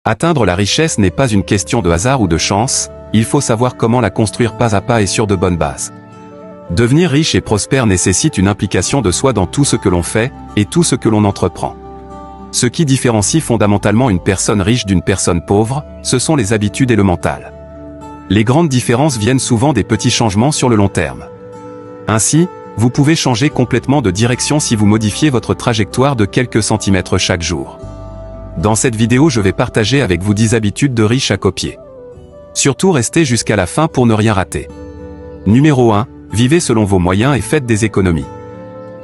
Atteindre la richesse n'est pas une question de hasard ou de chance, il faut savoir comment la construire pas à pas et sur de bonnes bases. Devenir riche et prospère nécessite une implication de soi dans tout ce que l'on fait, et tout ce que l'on entreprend. Ce qui différencie fondamentalement une personne riche d'une personne pauvre, ce sont les habitudes et le mental. Les grandes différences viennent souvent des petits changements sur le long terme. Ainsi, vous pouvez changer complètement de direction si vous modifiez votre trajectoire de quelques centimètres chaque jour. Dans cette vidéo, je vais partager avec vous 10 habitudes de riches à copier. Surtout restez jusqu'à la fin pour ne rien rater. Numéro 1. Vivez selon vos moyens et faites des économies.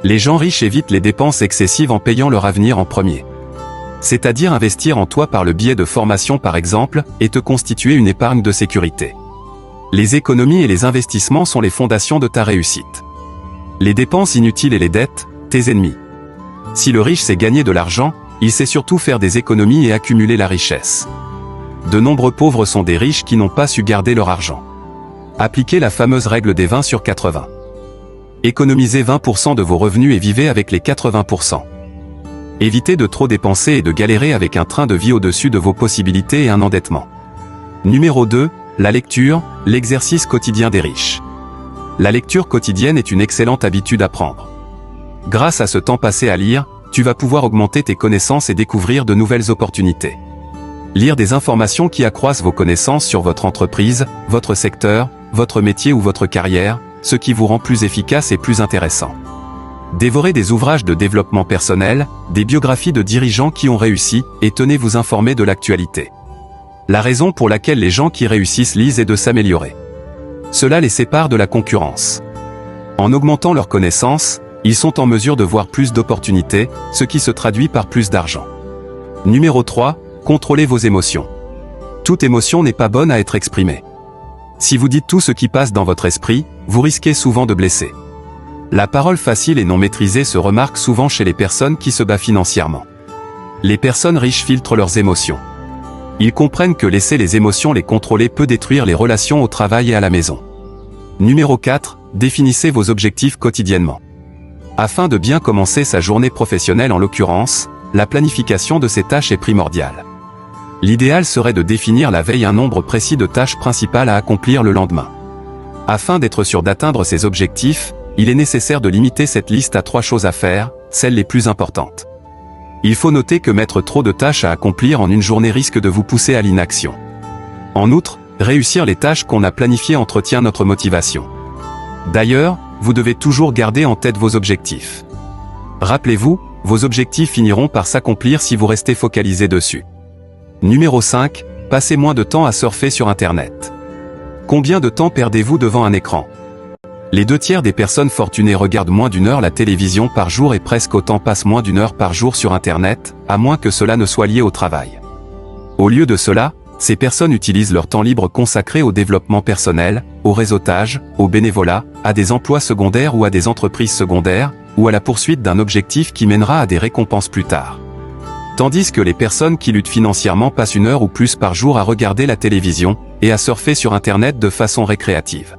Les gens riches évitent les dépenses excessives en payant leur avenir en premier. C'est-à-dire investir en toi par le biais de formation par exemple, et te constituer une épargne de sécurité. Les économies et les investissements sont les fondations de ta réussite. Les dépenses inutiles et les dettes, tes ennemis. Si le riche sait gagner de l'argent, il sait surtout faire des économies et accumuler la richesse. De nombreux pauvres sont des riches qui n'ont pas su garder leur argent. Appliquez la fameuse règle des 20/80. Économisez 20% de vos revenus et vivez avec les 80%. Évitez de trop dépenser et de galérer avec un train de vie au-dessus de vos possibilités et un endettement. Numéro 2. La lecture, l'exercice quotidien des riches. La lecture quotidienne est une excellente habitude à prendre. Grâce à ce temps passé à lire, tu vas pouvoir augmenter tes connaissances et découvrir de nouvelles opportunités. Lire des informations qui accroissent vos connaissances sur votre entreprise, votre secteur, votre métier ou votre carrière, ce qui vous rend plus efficace et plus intéressant. Dévorez des ouvrages de développement personnel, des biographies de dirigeants qui ont réussi, et tenez-vous informés de l'actualité. La raison pour laquelle les gens qui réussissent lisent est de s'améliorer. Cela les sépare de la concurrence. En augmentant leurs connaissances, ils sont en mesure de voir plus d'opportunités, ce qui se traduit par plus d'argent. Numéro 3. Contrôlez vos émotions. Toute émotion n'est pas bonne à être exprimée. Si vous dites tout ce qui passe dans votre esprit, vous risquez souvent de blesser. La parole facile et non maîtrisée se remarque souvent chez les personnes qui se battent financièrement. Les personnes riches filtrent leurs émotions. Ils comprennent que laisser les émotions les contrôler peut détruire les relations au travail et à la maison. Numéro 4. Définissez vos objectifs quotidiennement. Afin de bien commencer sa journée professionnelle en l'occurrence, la planification de ces tâches est primordiale. L'idéal serait de définir la veille un nombre précis de tâches principales à accomplir le lendemain. Afin d'être sûr d'atteindre ces objectifs, il est nécessaire de limiter cette liste à 3 choses à faire, celles les plus importantes. Il faut noter que mettre trop de tâches à accomplir en une journée risque de vous pousser à l'inaction. En outre, réussir les tâches qu'on a planifiées entretient notre motivation. D'ailleurs, vous devez toujours garder en tête vos objectifs. Rappelez-vous, vos objectifs finiront par s'accomplir si vous restez focalisé dessus. Numéro 5. Passez moins de temps à surfer sur Internet. Combien de temps perdez-vous devant un écran? Les 2/3 des personnes fortunées regardent moins d'1 heure la télévision par jour et presque autant passent moins d'1 heure par jour sur Internet, à moins que cela ne soit lié au travail. Au lieu de cela, ces personnes utilisent leur temps libre consacré au développement personnel, au réseautage, au bénévolat, à des emplois secondaires ou à des entreprises secondaires, ou à la poursuite d'un objectif qui mènera à des récompenses plus tard. Tandis que les personnes qui luttent financièrement passent 1 heure ou plus par jour à regarder la télévision, et à surfer sur Internet de façon récréative.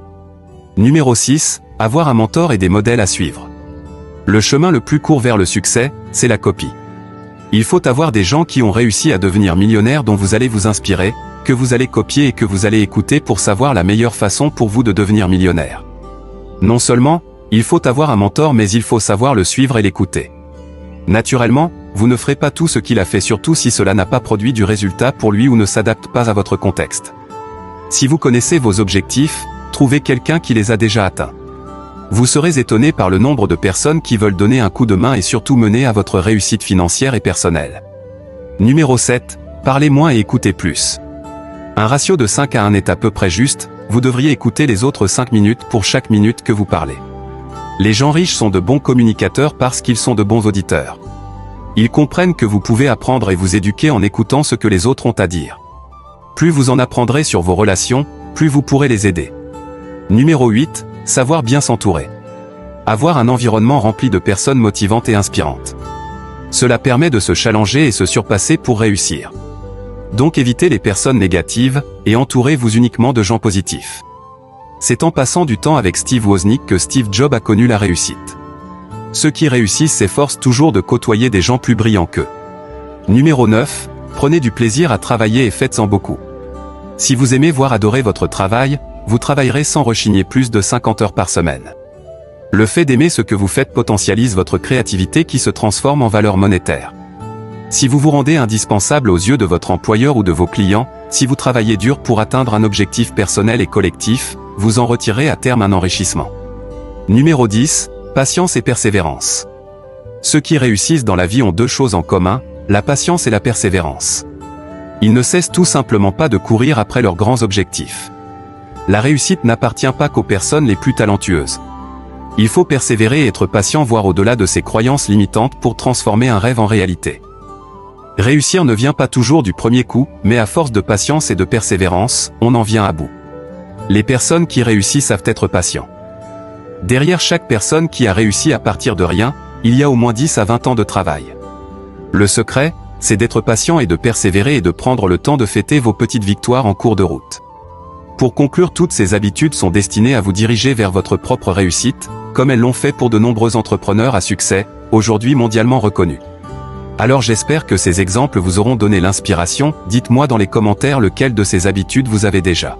Numéro 6. Avoir un mentor et des modèles à suivre. Le chemin le plus court vers le succès, c'est la copie. Il faut avoir des gens qui ont réussi à devenir millionnaires dont vous allez vous inspirer, que vous allez copier et que vous allez écouter pour savoir la meilleure façon pour vous de devenir millionnaire. Non seulement, il faut avoir un mentor mais il faut savoir le suivre et l'écouter. Naturellement, vous ne ferez pas tout ce qu'il a fait surtout si cela n'a pas produit du résultat pour lui ou ne s'adapte pas à votre contexte. Si vous connaissez vos objectifs, trouvez quelqu'un qui les a déjà atteints. Vous serez étonné par le nombre de personnes qui veulent donner un coup de main et surtout mener à votre réussite financière et personnelle. Numéro 7. Parlez moins et écoutez plus. Un ratio de 5 à 1 est à peu près juste, vous devriez écouter les autres 5 minutes pour chaque minute que vous parlez. Les gens riches sont de bons communicateurs parce qu'ils sont de bons auditeurs. Ils comprennent que vous pouvez apprendre et vous éduquer en écoutant ce que les autres ont à dire. Plus vous en apprendrez sur vos relations, plus vous pourrez les aider. Numéro 8. Savoir bien s'entourer. Avoir un environnement rempli de personnes motivantes et inspirantes. Cela permet de se challenger et se surpasser pour réussir. Donc évitez les personnes négatives, et entourez-vous uniquement de gens positifs. C'est en passant du temps avec Steve Wozniak que Steve Jobs a connu la réussite. Ceux qui réussissent s'efforcent toujours de côtoyer des gens plus brillants qu'eux. Numéro 9. Prenez du plaisir à travailler et faites-en beaucoup. Si vous aimez voire adorer votre travail, vous travaillerez sans rechigner plus de 50 heures par semaine. Le fait d'aimer ce que vous faites potentialise votre créativité qui se transforme en valeur monétaire. Si vous vous rendez indispensable aux yeux de votre employeur ou de vos clients, si vous travaillez dur pour atteindre un objectif personnel et collectif, vous en retirez à terme un enrichissement. Numéro 10, patience et persévérance. Ceux qui réussissent dans la vie ont deux choses en commun, la patience et la persévérance. Ils ne cessent tout simplement pas de courir après leurs grands objectifs. La réussite n'appartient pas qu'aux personnes les plus talentueuses. Il faut persévérer et être patient voire au-delà de ses croyances limitantes pour transformer un rêve en réalité. Réussir ne vient pas toujours du premier coup, mais à force de patience et de persévérance, on en vient à bout. Les personnes qui réussissent savent être patients. Derrière chaque personne qui a réussi à partir de rien, il y a au moins 10 à 20 ans de travail. Le secret, c'est d'être patient et de persévérer et de prendre le temps de fêter vos petites victoires en cours de route. Pour conclure, toutes ces habitudes sont destinées à vous diriger vers votre propre réussite, comme elles l'ont fait pour de nombreux entrepreneurs à succès, aujourd'hui mondialement reconnus. Alors j'espère que ces exemples vous auront donné l'inspiration, dites-moi dans les commentaires lequel de ces habitudes vous avez déjà.